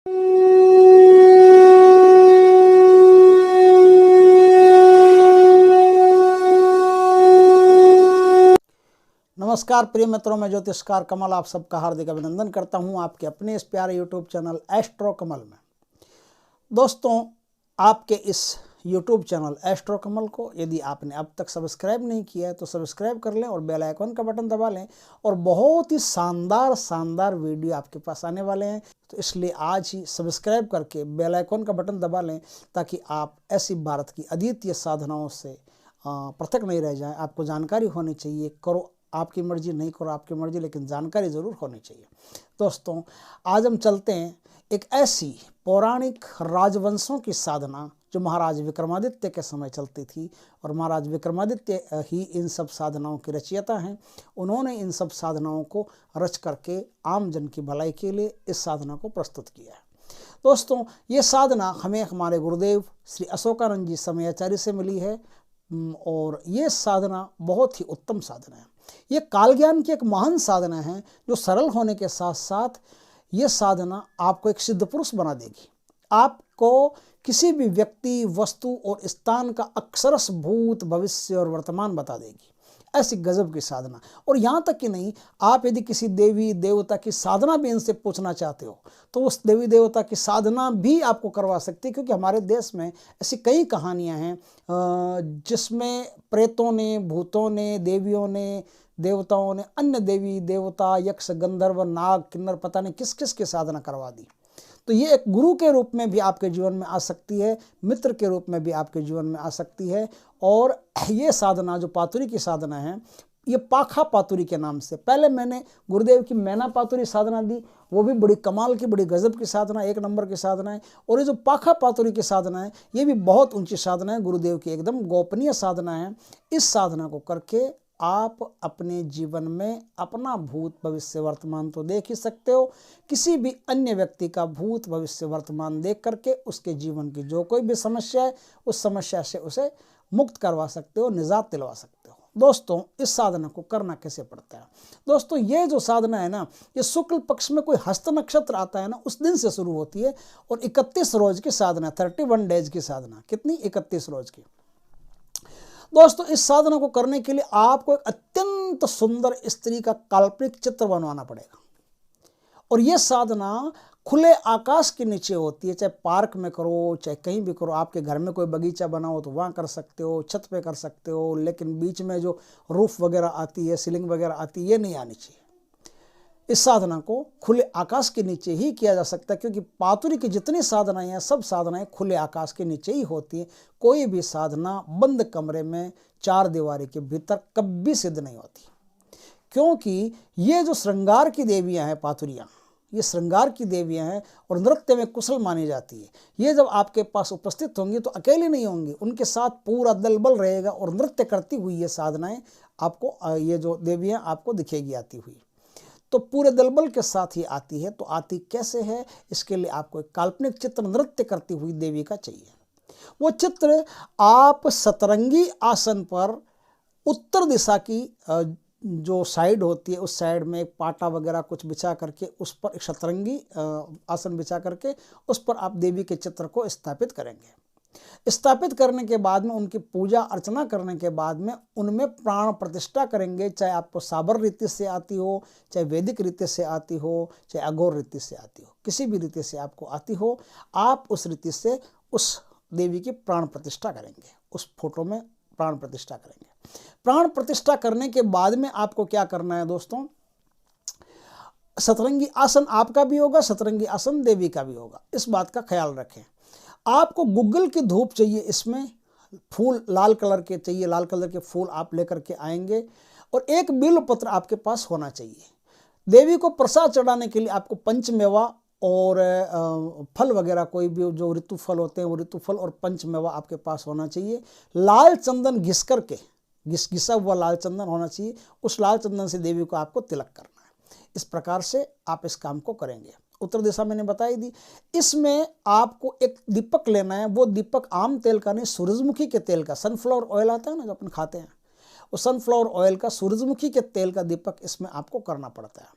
नमस्कार प्रिय मित्रों, मैं ज्योतिषकार कमल आप सबका हार्दिक अभिनंदन करता हूं आपके अपने इस प्यारे यूट्यूब चैनल एस्ट्रो कमल में। दोस्तों, आपके इस यूट्यूब चैनल एस्ट्रो कमल को यदि आपने अब तक सब्सक्राइब नहीं किया है तो सब्सक्राइब कर लें और बेल आइकन का बटन दबा लें, और बहुत ही शानदार वीडियो आपके पास आने वाले हैं। तो इसलिए आज ही सब्सक्राइब करके बेल आइकन का बटन दबा लें ताकि आप ऐसी भारत की अद्वितीय साधनाओं से पृथक नहीं रह जाएं। आपको जानकारी होनी चाहिए, करो आपकी मर्जी, नहीं करो आपकी मर्जी, लेकिन जानकारी ज़रूर होनी चाहिए। दोस्तों, आज हम चलते हैं एक ऐसी पौराणिक राजवंशों की साधना जो महाराज विक्रमादित्य के समय चलती थी, और महाराज विक्रमादित्य ही इन सब साधनाओं के रचयिता हैं। उन्होंने इन सब साधनाओं को रच करके आम जन की भलाई के लिए इस साधना को प्रस्तुत किया है। दोस्तों, ये साधना हमें हमारे गुरुदेव श्री अशोकानंद जी समयाचार्य से मिली है, और ये साधना बहुत ही उत्तम साधना है। ये काल ज्ञान की एक महान साधना है जो सरल होने के साथ साथ ये साधना आपको एक सिद्ध पुरुष बना देगी। आपको किसी भी व्यक्ति, वस्तु और स्थान का अक्षरश भूत, भविष्य और वर्तमान बता देगी। ऐसी गजब की साधना। और यहाँ तक कि नहीं, आप यदि किसी देवी देवता की साधना भी इनसे पूछना चाहते हो तो उस देवी देवता की साधना भी आपको करवा सकती है, क्योंकि हमारे देश में ऐसी कई कहानियाँ हैं जिसमें प्रेतों ने, भूतों ने, देवियों ने, देवताओं ने, अन्य देवी देवता, यक्ष, गंधर्व, नाग, किन्नर, पता नहीं किस किस की साधना करवा दी। तो ये एक गुरु के रूप में भी आपके जीवन में आ सकती है, मित्र के रूप में भी आपके जीवन में आ सकती है। और ये साधना जो पातुरी की साधना है, ये पाखा पातुरी के नाम से, पहले मैंने गुरुदेव की मैना पातुरी साधना दी, वो भी बड़ी कमाल की, बड़ी गजब की साधना, एक नंबर की साधना है। और ये जो पाखा पातुरी की साधना है, ये भी बहुत ऊंची साधना है, गुरुदेव की एकदम गोपनीय साधना है। इस साधना को करके आप अपने जीवन में अपना भूत, भविष्य, वर्तमान तो देख ही सकते हो। किसी भी अन्य व्यक्ति का भूत, भविष्य, वर्तमान देख करके उसके जीवन की जो कोई भी समस्या है, उस समस्या से उसे मुक्त करवा सकते हो, निजात दिलवा सकते हो। दोस्तों, इस साधना को करना कैसे पड़ता है? दोस्तों, ये जो साधना है ना, ये शुक्ल पक्ष में कोई हस्त नक्षत्र आता है ना, उस दिन से शुरू होती है, और 31 रोज की साधना, 31 डेज की साधना। कितनी? 31 रोज की। दोस्तों, इस साधना को करने के लिए आपको एक अत्यंत सुंदर स्त्री का काल्पनिक चित्र बनवाना पड़ेगा, और यह साधना खुले आकाश के नीचे होती है। चाहे पार्क में करो, चाहे कहीं भी करो, आपके घर में कोई बगीचा बनाओ तो वहाँ कर सकते हो, छत पे कर सकते हो, लेकिन बीच में जो रूफ वगैरह आती है, सीलिंग वगैरह आती है, ये नहीं आनी चाहिए। इस साधना को खुले आकाश के नीचे ही किया जा सकता है, क्योंकि पातुरी की जितनी साधनाएं हैं, सब साधनाएं खुले आकाश के नीचे ही होती हैं। कोई भी साधना बंद कमरे में, चार दीवारी के भीतर कभी सिद्ध नहीं होती, क्योंकि ये जो श्रृंगार की देवियां हैं, पातुरियां, ये श्रृंगार की देवियां हैं और नृत्य में कुशल मानी जाती है। ये जब आपके पास उपस्थित होंगी तो अकेली नहीं होंगी, उनके साथ पूरा दल बल रहेगा, और नृत्य करती हुई ये साधनाएं आपको, ये जो देवियां आपको दिखेगी आती हुई, तो पूरे दलबल के साथ ही आती है। तो आती कैसे है? इसके लिए आपको एक काल्पनिक चित्र नृत्य करती हुई देवी का चाहिए। वो चित्र आप सतरंगी आसन पर उत्तर दिशा की जो साइड होती है, उस साइड में एक पाटा वगैरह कुछ बिछा करके, उस पर एक सतरंगी आसन बिछा करके उस पर आप देवी के चित्र को स्थापित करेंगे। स्थापित करने के बाद में, उनकी पूजा अर्चना करने के बाद में, उनमें प्राण प्रतिष्ठा करेंगे। चाहे आपको साबर रीति से आती हो, चाहे वैदिक रीति से आती हो, चाहे अघोर रीति से आती हो, किसी भी रीति से आपको आती हो, आप उस रीति से उस देवी की प्राण प्रतिष्ठा करेंगे, उस फोटो में प्राण प्रतिष्ठा करेंगे। प्राण प्रतिष्ठा करने के बाद में आपको क्या करना है दोस्तों? सतरंगी आसन आपका भी होगा, सतरंगी आसन देवी का भी होगा, इस बात का ख्याल रखें। आपको गुग्गल की धूप चाहिए, इसमें फूल लाल कलर के चाहिए, लाल कलर के फूल आप लेकर के आएंगे, और एक बिल्व पत्र आपके पास होना चाहिए। देवी को प्रसाद चढ़ाने के लिए आपको पंचमेवा और फल वगैरह, कोई भी जो ऋतु फल होते हैं वो ऋतु फल और पंचमेवा आपके पास होना चाहिए। लाल चंदन घिस करके, घिसा हुआ लाल चंदन होना चाहिए, उस लाल चंदन से देवी को आपको तिलक करना है। इस प्रकार से आप इस काम को करेंगे। उत्तर दिशा मैंने बताई दी। इसमें आपको एक दीपक लेना है, वो दीपक आम तेल का नहीं, सूरजमुखी के तेल का, सनफ्लावर ऑयल आता है ना जो अपन खाते हैं, वो सनफ्लावर ऑयल का, सूरजमुखी के तेल का दीपक इसमें आपको करना पड़ता है।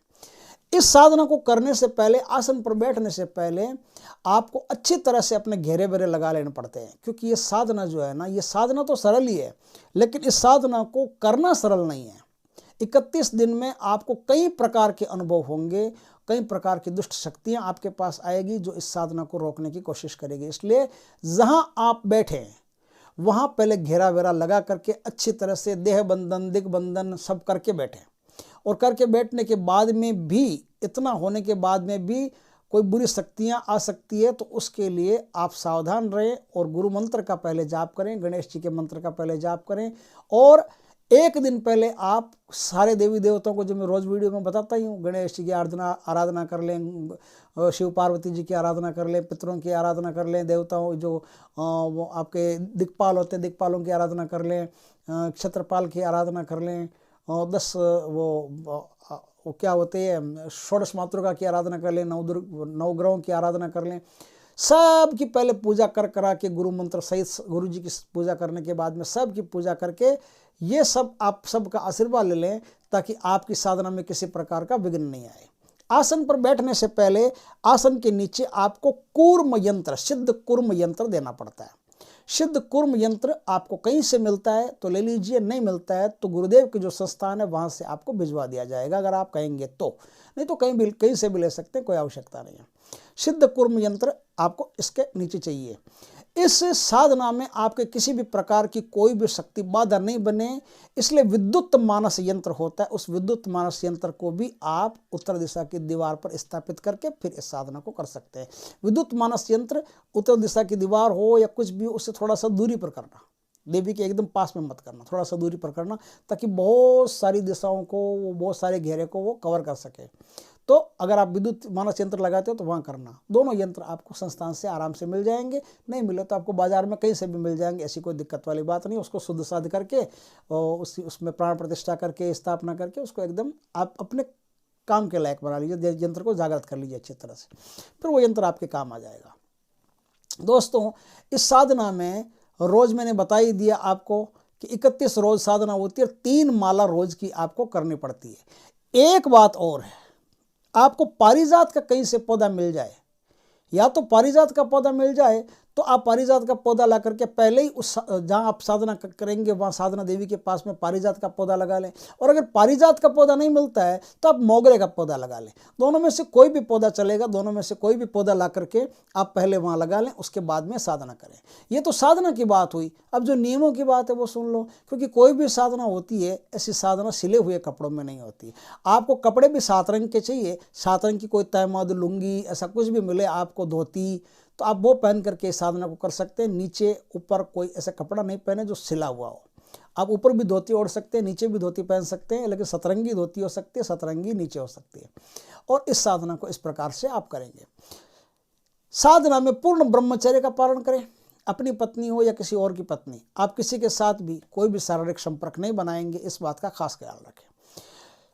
इस साधना को करने से पहले, आसन पर बैठने से पहले आपको अच्छी तरह से अपने घेरे बेरे लगा लेने पड़ते हैं, क्योंकि ये साधना जो है ना, ये साधना तो सरल ही है, लेकिन इस साधना को करना सरल नहीं है। 31 दिन में आपको कई प्रकार के अनुभव होंगे, कई प्रकार की दुष्ट शक्तियां आपके पास आएगी जो इस साधना को रोकने की कोशिश करेगी। इसलिए जहां आप बैठे हैं वहां पहले घेरा वेरा लगा करके अच्छी तरह से देह बंधन, दिग्बंधन सब करके बैठे, और करके बैठने के बाद में भी, इतना होने के बाद में भी कोई बुरी शक्तियां आ सकती है, तो उसके लिए आप सावधान रहें और गुरु मंत्र का पहले जाप करें, गणेश जी के मंत्र का पहले जाप करें। और एक दिन पहले आप सारे देवी देवताओं को, जो मैं रोज़ वीडियो में बताता ही हूँ, गणेश जी की आराधना कर लें, शिव पार्वती जी की आराधना कर लें, पितरों की आराधना कर लें, देवताओं जो वो आपके दिक्पाल होते हैं दिक्पालों की आराधना कर लें, क्षत्रपाल की आराधना कर लें, 10 वो क्या होते हैं षोडश मातृका की आराधना कर लें, नवग्रहों की आराधना कर लें। सब की पहले पूजा करा के गुरु मंत्र सहित गुरु जी की पूजा करने के बाद में सब की पूजा करके ये सब आप सबका आशीर्वाद ले लें, ताकि आपकी साधना में किसी प्रकार का विघ्न नहीं आए। आसन पर बैठने से पहले आसन के नीचे आपको कूर्म यंत्र, सिद्ध कूर्म यंत्र देना पड़ता है। सिद्ध कूर्म यंत्र आपको कहीं से मिलता है तो ले लीजिए, नहीं मिलता है तो गुरुदेव के जो संस्थान है वहां से आपको भिजवा दिया जाएगा, अगर आप कहेंगे तो, नहीं तो कहीं से भी ले सकते हैं, कोई आवश्यकता नहीं है। सिद्ध कूर्म यंत्र आपको इसके नीचे चाहिए। इस साधना में आपके किसी भी प्रकार की कोई भी शक्ति बाधा नहीं बने, इसलिए विद्युत मानस यंत्र होता है। उस विद्युत मानस यंत्र को भी आप उत्तर दिशा की दीवार पर स्थापित करके फिर इस साधना को कर सकते हैं। विद्युत मानस यंत्र उत्तर दिशा की दीवार हो या कुछ भी, उससे थोड़ा सा दूरी पर करना, देवी के एकदम पास में मत करना, थोड़ा सा दूरी पर करना, ताकि बहुत सारी दिशाओं को, बहुत सारे घेरे को वो कवर कर सके। तो अगर आप विद्युत मानस यंत्र लगाते हो तो वहाँ करना। दोनों यंत्र आपको संस्थान से आराम से मिल जाएंगे, नहीं मिले तो आपको बाजार में कहीं से भी मिल जाएंगे, ऐसी कोई दिक्कत वाली बात नहीं। उसको शुद्ध साध करके और उसमें प्राण प्रतिष्ठा करके, स्थापना करके उसको एकदम आप अपने काम के लायक बना लीजिए, यंत्र को जागृत कर लीजिए अच्छी तरह से, फिर वो यंत्र आपके काम आ जाएगा। दोस्तों, इस साधना में रोज़ मैंने बता ही दिया आपको कि 31 रोज़ साधना होती है, 3 माला रोज़ की आपको करनी पड़ती है। एक बात और है, आपको पारिजात का कहीं से पौधा मिल जाए, या तो पारिजात का पौधा मिल जाए तो आप पारिजात का पौधा ला करके पहले ही उस जहाँ आप साधना करेंगे वहाँ साधना देवी के पास में पारिजात का पौधा लगा लें। और अगर पारिजात का पौधा नहीं मिलता है तो आप मोगरे का पौधा लगा लें। दोनों में से कोई भी पौधा चलेगा, दोनों में से कोई भी पौधा ला करके आप पहले वहाँ लगा लें, उसके बाद में साधना करें। ये तो साधना की बात हुई। अब जो नियमों की बात है वो सुन लो, क्योंकि कोई भी साधना होती है, ऐसी साधना सिले हुए कपड़ों में नहीं होती। आपको कपड़े भी 7 रंग के चाहिए, 7 रंग की कोई तैमाद, लुंगी, ऐसा कुछ भी मिले आपको, धोती, तो आप वो पहन करके साधना को कर सकते हैं। नीचे ऊपर कोई ऐसा कपड़ा नहीं पहने जो सिला हुआ हो। आप ऊपर भी धोती ओढ़ सकते हैं, नीचे भी धोती पहन सकते हैं, लेकिन सतरंगी धोती हो सकती है, सतरंगी नीचे हो सकती है। और इस साधना को इस प्रकार से आप करेंगे। साधना में पूर्ण ब्रह्मचर्य का पालन करें। अपनी पत्नी हो या किसी और की पत्नी, आप किसी के साथ भी कोई भी शारीरिक संपर्क नहीं बनाएंगे, इस बात का खास ख्याल रखें।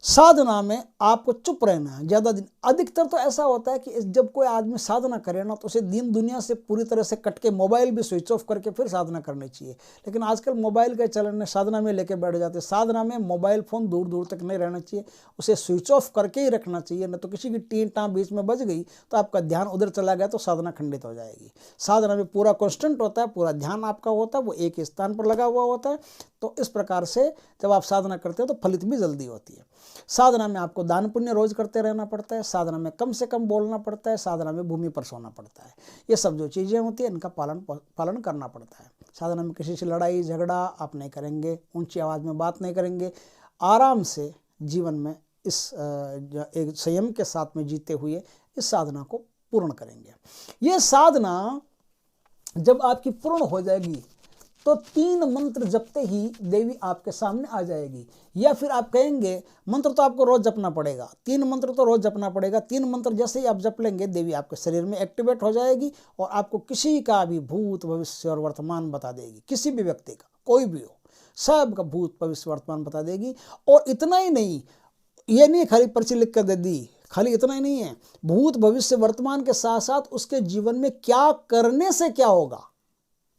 साधना में आपको चुप रहना है ज़्यादा दिन। अधिकतर तो ऐसा होता है कि जब कोई आदमी साधना करे ना, तो उसे दीन दुनिया से पूरी तरह से कट के, मोबाइल भी स्विच ऑफ करके फिर साधना करनी चाहिए। लेकिन आजकल मोबाइल के चलन में साधना में लेके बैठ जाते हैं। साधना में मोबाइल फ़ोन दूर दूर तक नहीं रहना चाहिए, उसे स्विच ऑफ करके ही रखना चाहिए। न तो किसी की टीन टाँ बीच में बज गई तो आपका ध्यान उधर चला गया तो साधना खंडित हो जाएगी। साधना में पूरा कॉन्स्टेंट होता है, पूरा ध्यान आपका होता है, वो एक ही स्थान पर लगा हुआ होता है। तो इस प्रकार से जब आप साधना करते हो तो फलित भी जल्दी होती है। साधना में आपको दान पुण्य रोज करते रहना पड़ता है। साधना में कम से कम बोलना पड़ता है। साधना में भूमि पर सोना पड़ता है। ये सब जो चीज़ें होती हैं इनका पालन करना पड़ता है। साधना में किसी से लड़ाई झगड़ा आप नहीं करेंगे, ऊंची आवाज़ में बात नहीं करेंगे। आराम से जीवन में इस एक संयम के साथ में जीते हुए इस साधना को पूर्ण करेंगे। ये साधना जब आपकी पूर्ण हो जाएगी तो 3 मंत्र जपते ही देवी आपके सामने आ जाएगी। या फिर आप कहेंगे मंत्र तो आपको रोज जपना पड़ेगा, 3 मंत्र तो रोज जपना पड़ेगा। 3 मंत्र जैसे ही आप जप लेंगे देवी आपके शरीर में एक्टिवेट हो जाएगी और आपको किसी का भी भूत भविष्य और वर्तमान बता देगी। किसी भी व्यक्ति का, कोई भी हो, सब का भूत भविष्य वर्तमान बता देगी। और इतना ही नहीं, ये नहीं खाली पर्ची लिख कर दे दी, खाली इतना ही नहीं है, भूत भविष्य वर्तमान के साथ साथ उसके जीवन में क्या करने से क्या होगा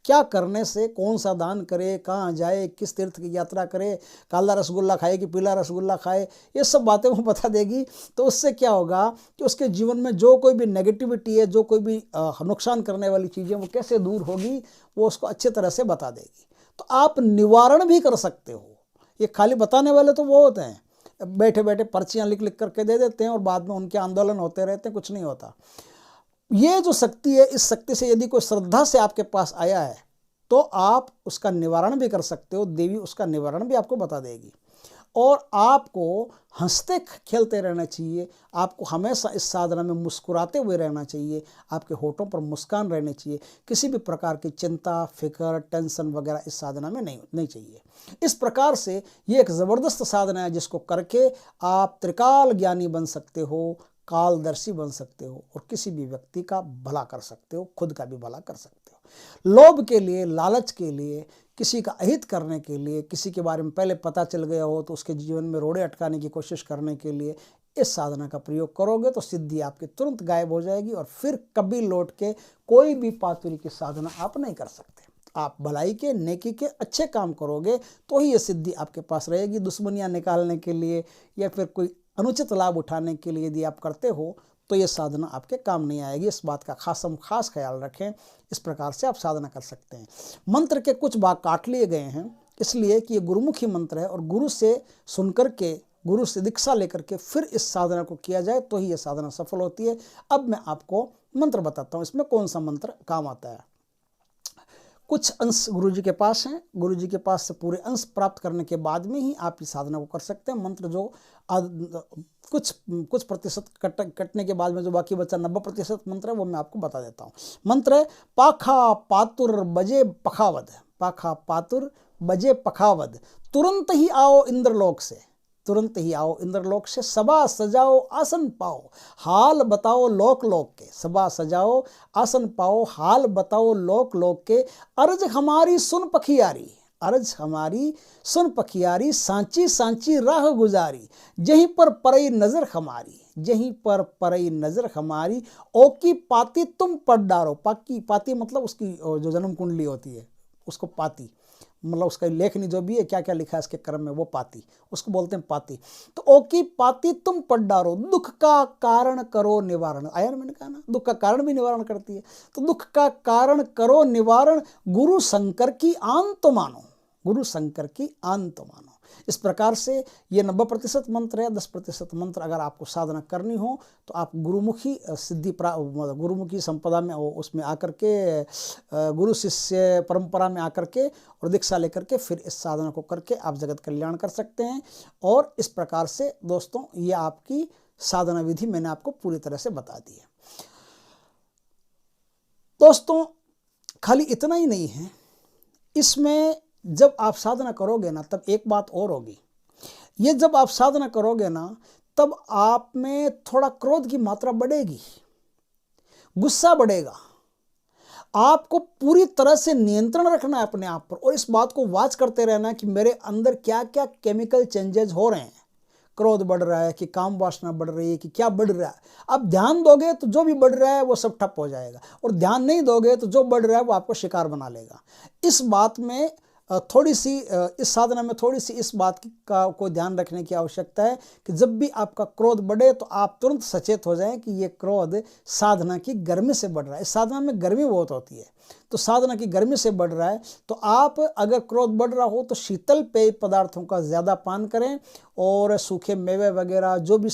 क्या करने से, कौन सा दान करे, कहाँ जाए, किस तीर्थ की यात्रा करे, काला रसगुल्ला खाए कि पीला रसगुल्ला खाए, ये सब बातें वो बता देगी। तो उससे क्या होगा कि उसके जीवन में जो कोई भी नेगेटिविटी है, जो कोई भी नुकसान करने वाली चीज़ें, वो कैसे दूर होगी, वो उसको अच्छे तरह से बता देगी। तो आप निवारण भी कर सकते हो। ये खाली बताने वाले तो वो होते हैं, बैठे बैठे पर्चियाँ लिख लिख करके दे देते हैं और बाद में उनके आंदोलन होते रहते हैं, कुछ नहीं होता। ये जो शक्ति है, इस शक्ति से यदि कोई श्रद्धा से आपके पास आया है तो आप उसका निवारण भी कर सकते हो। देवी उसका निवारण भी आपको बता देगी। और आपको हंसते खेलते रहना चाहिए, आपको हमेशा इस साधना में मुस्कुराते हुए रहना चाहिए, आपके होठों पर मुस्कान रहनी चाहिए। किसी भी प्रकार की चिंता, फिक्र, टेंशन वगैरह इस साधना में नहीं चाहिए। इस प्रकार से ये एक ज़बरदस्त साधना है जिसको करके आप त्रिकाल ज्ञानी बन सकते हो, कालदर्शी बन सकते हो और किसी भी व्यक्ति का भला कर सकते हो, खुद का भी भला कर सकते हो। लोभ के लिए, लालच के लिए, किसी का अहित करने के लिए, किसी के बारे में पहले पता चल गया हो तो उसके जीवन में रोड़े अटकाने की कोशिश करने के लिए इस साधना का प्रयोग करोगे तो सिद्धि आपकी तुरंत गायब हो जाएगी और फिर कभी लौट के कोई भी पातुरी की साधना आप नहीं कर सकते। आप भलाई के, नेकी के अच्छे काम करोगे तो ही ये सिद्धि आपके पास रहेगी। दुश्मनियाँ निकालने के लिए या फिर कोई अनुचित लाभ उठाने के लिए यदि आप करते हो तो ये साधना आपके काम नहीं आएगी। इस बात का खास ख्याल रखें। इस प्रकार से आप साधना कर सकते हैं। मंत्र के कुछ भाग काट लिए गए हैं इसलिए कि ये गुरुमुखी मंत्र है और गुरु से सुनकर के, गुरु से दीक्षा लेकर के फिर इस साधना को किया जाए तो ही ये साधना सफल होती है। अब मैं आपको मंत्र बताता हूँ, इसमें कौन सा मंत्र काम आता है। कुछ अंश गुरुजी के पास हैं, गुरुजी के पास से पूरे अंश प्राप्त करने के बाद में ही आप इस साधना को कर सकते हैं। मंत्र जो कुछ प्रतिशत कटने के बाद में जो बाकी बचा 90% मंत्र है वो मैं आपको बता देता हूँ। मंत्र है पाखा पातुर बजे पखावद। पाखा पातुर बजे पखावद, तुरंत ही आओ इंद्रलोक से, तुरंत ही आओ इंद्रलोक से, सभा सजाओ आसन पाओ, हाल बताओ लोक लोक के। सभा सजाओ आसन पाओ, हाल बताओ लोक लोक के। अर्ज हमारी सुन पखियारी, अर्ज हमारी सुन पखियारी, सांची सांची राह गुजारी, जहीं पर परई नजर हमारी, जहीं पर परई नजर हमारी। ओ की पाती तुम पढ़ डारो। पाकी, पाती मतलब उसकी जो जन्म कुंडली होती है उसको पाती, मतलब उसका लेखनी जो भी है, क्या क्या लिखा है इसके क्रम में, वो पाती, उसको बोलते हैं पाती। तो ओ की पाती तुम पढ़ डारो, दुख का कारण करो निवारण। आया ना, मैंने कहा ना, दुख का कारण भी निवारण करती है। तो दुख का कारण करो निवारण, गुरु शंकर की आन तो मानो, गुरु शंकर की आन तो मानो। इस प्रकार से ये 90% मंत्र है। 10% मंत्र अगर आपको साधना करनी हो तो आप गुरुमुखी सिद्धि गुरुमुखी संपदा में, उसमें आकर के, गुरु शिष्य परंपरा में आकर के और दीक्षा लेकर के फिर इस साधना को करके आप जगत कल्याण कर सकते हैं। और इस प्रकार से दोस्तों ये आपकी साधना विधि मैंने आपको पूरी तरह से बता दी है। दोस्तों खाली इतना ही नहीं है, इसमें जब आप साधना करोगे ना तब एक बात और होगी। ये जब आप साधना करोगे ना तब आप में थोड़ा क्रोध की मात्रा बढ़ेगी, गुस्सा बढ़ेगा। आपको पूरी तरह से नियंत्रण रखना है अपने आप पर और इस बात को वॉच करते रहना है कि मेरे अंदर क्या क्या केमिकल चेंजेस हो रहे हैं। क्रोध बढ़ रहा है कि काम वासना बढ़ रही है कि क्या बढ़ रहा है। अब ध्यान दोगे तो जो भी बढ़ रहा है वो सब ठप हो जाएगा और ध्यान नहीं दोगे तो जो बढ़ रहा है वो आपको शिकार बना लेगा। इस बात में थोड़ी सी, इस साधना में थोड़ी सी इस बात को ध्यान रखने की आवश्यकता है कि जब भी आपका क्रोध बढ़े तो आप तुरंत सचेत हो जाएं कि ये क्रोध साधना की गर्मी से बढ़ रहा है। इस साधना में गर्मी बहुत होती है तो साधना की गर्मी से बढ़ रहा है। तो आप अगर क्रोध बढ़ रहा हो तो शीतल पेय पदार्थों का ज़्यादा पान करें और सूखे मेवे वगैरह जो भी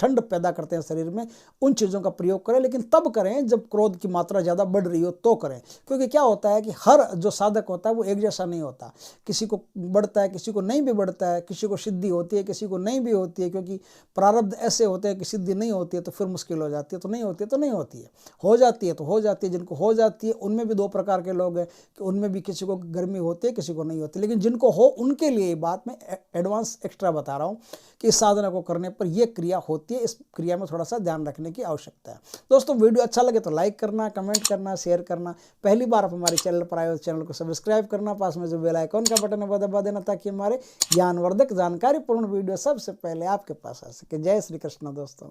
ठंड पैदा करते हैं शरीर में उन चीज़ों का प्रयोग करें, लेकिन तब करें जब क्रोध की मात्रा ज़्यादा बढ़ रही हो तो करें। क्योंकि क्या होता है कि हर जो साधक होता है वो एक जैसा नहीं होता, किसी को बढ़ता है किसी को नहीं भी बढ़ता है, किसी को सिद्धि होती है किसी को नहीं भी होती है, क्योंकि प्रारब्ध ऐसे होते हैं कि सिद्धि नहीं होती है तो फिर मुश्किल हो जाती है, तो नहीं होती है तो नहीं होती है, हो जाती है तो हो जाती है। जिनको हो जाती है उनमें भी दो प्रकार के लोग हैं कि उनमें भी किसी को गर्मी होती है किसी को नहीं होती, लेकिन जिनको हो उनके लिए ये बात मैं एडवांस एक्स्ट्रा बता रहा हूँ कि इस साधना को करने पर यह क्रिया होती है। इस क्रिया में थोड़ा सा ध्यान रखने की आवश्यकता है। दोस्तों वीडियो अच्छा लगे तो लाइक करना, कमेंट करना, शेयर करना। पहली बार आप हमारे चैनल पर आए हो चैनल को सब्सक्राइब करना, पास में जो बेल आइकन का बटन है वो दबा देना ताकि हमारे ज्ञानवर्धक जानकारीपूर्ण वीडियो सबसे पहले आपके पास आ सके। जय श्री कृष्ण दोस्तों।